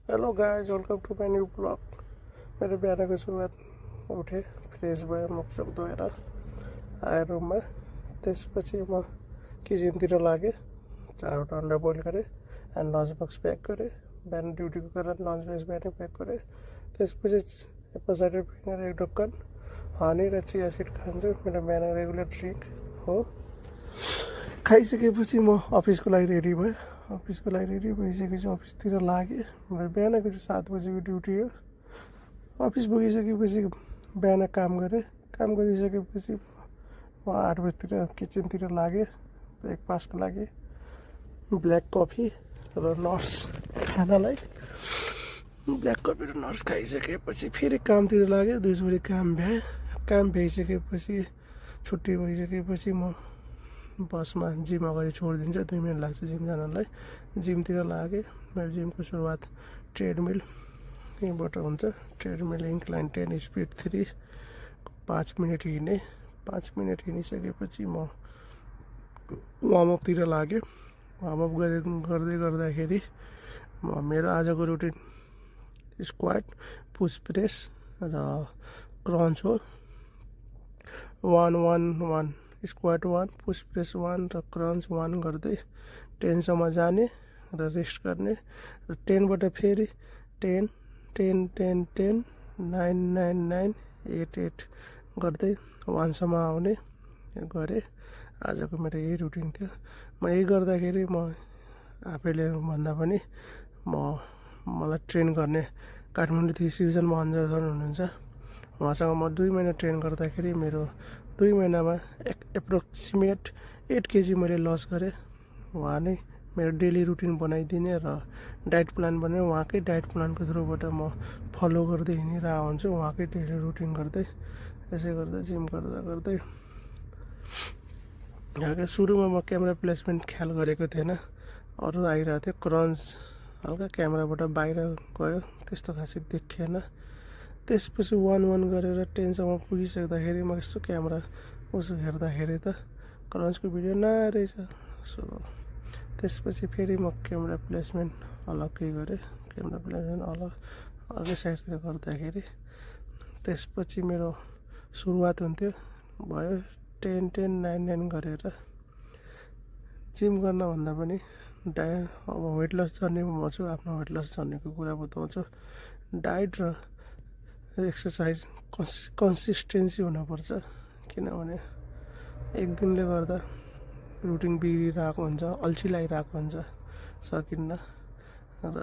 Hello guys, welcome to my new blog. मेरो बिहानको सुरुवात उठेँ, फ्रेस भएँ, मुखसुख धोएर आएँ रुममा। त्यसपछि म किचनतिर लागेँ, चारवटा अन्डा बोइल गरेँ एन्ड लन्च बक्स प्याक गरेँ। बिहान ड्युटीको कारण लन्च बक्स बिहानै प्याक गरेँ। त्यसपछि पछाडि एक ढक्कन हनी र चिया सिड खान्छु, मेरो बिहान रेगुलर ड्रिङ्क हो। खाइसकेपछि म अफिसको लागि रेडी भएँ। अफिसको लागि रेडी भइसकेपछि अफिसतिर लागेँ। मेरो बिहानको 7 बजीको ड्युटी हो। अफिस पुगिसकेपछि बिहान काम गरेँ। काम गरिसकेपछि म 8 बजीतिर किचनतिर लागेँ ब्रेकफास्टको लागि। ब्ल्याक कफी र नट्स खानालाई ब्ल्याक कफी र नट्स खाइसकेपछि फेरि कामतिर लागेँ। दिउँसोभरि काम भ्याएँ। काम भ्याइसकेपछि छुट्टी भइसकेपछि म बसमा जिम अगाडि छोडिदिन्छ, 2 मिनट लाग्छ जिम जानलाई। जिमतिर लागेँ। मेरो जिमको सुरुवात ट्रेडमिल यहीँबाट हुन्छ। ट्रेडमिल इन्क्लाइन 10 स्पिड 3 5 मिनट हिँडेँ। 5 मिनट हिँडिसकेपछि म वार्मअपतिर लागेँ। वार्मअप गर्दै गर्दाखेरि मेरो आजको रुटिन स्क्वाट, पुस प्रेस र क्रन्च हो। 1-1-1 स्क्वाट 1, पुस प्रेस 1 र क्रन्च 1 गर्दै 10 सम्म जाने र रेस्ट गर्ने र 10 बाट फेरि 10 10 10 10 9 9 9 8 8 गर्दै 1 सम्म आउने गरेँ। आजको मेरो यही रुटिन थियो। म यही गर्दाखेरि म आफैले भन्दा पनि मलाई ट्रेन गर्ने काठमाडौँ सिजनमा अन्जर सर हुनुहुन्छ। उहाँसँग म 2 महिना ट्रेन गर्दाखेरि मेरो 2 महिनामा एप्रोक्सिमेट 8 केजी मैले लस गरेँ। उहाँ नै मेरो डेली रुटिन बनाइदिने र डाइट प्लान बनाएर उहाँकै डाइट प्लानको थ्रुबाट म फलो गर्दै हिँडिरहेको हुन्छु। उहाँकै डेली रुटिन गर्दै त्यसै गर्दा जिम गर्दै सुरुमा म क्यामेरा प्लेसमेन्ट ख्याल गरेको थिएन। अरू आइरहेको थियो, क्रन्च हल्का क्यामेराबाट बाहिर गयो, त्यस्तो खासै देखिएन। त्यसपछि 1-1 गरेर 10 सम्म पुगिसक्दाखेरि म यस्तो क्यामेरा उसो हेर्दाखेरि त क्रन्चको भिडियो नआइरहेछ। सो त्यसपछि फेरि म क्यामेरा प्लेसमेन्ट अलग्गै गरेँ। क्यामेरा प्लेसमेन्ट अलग्गै साइडतिर गर्दाखेरि त्यसपछि मेरो सुरुवात हुन्थ्यो भयो 10 10 9 9 गरेर। जिम गर्नभन्दा पनि अब वेट लस जर्नीमा म छु। आफ्नो वेट लस जर्नीको कुरा बताउँछु। डाइट र एक्सर्साइज कन्सिस्टेन्सी हुनुपर्छ, किनभने एक दिनले गर्दा रुटिन बिग्रिरहेको हुन्छ, अल्छी लागिरहेको हुन्छ, सकिन्न र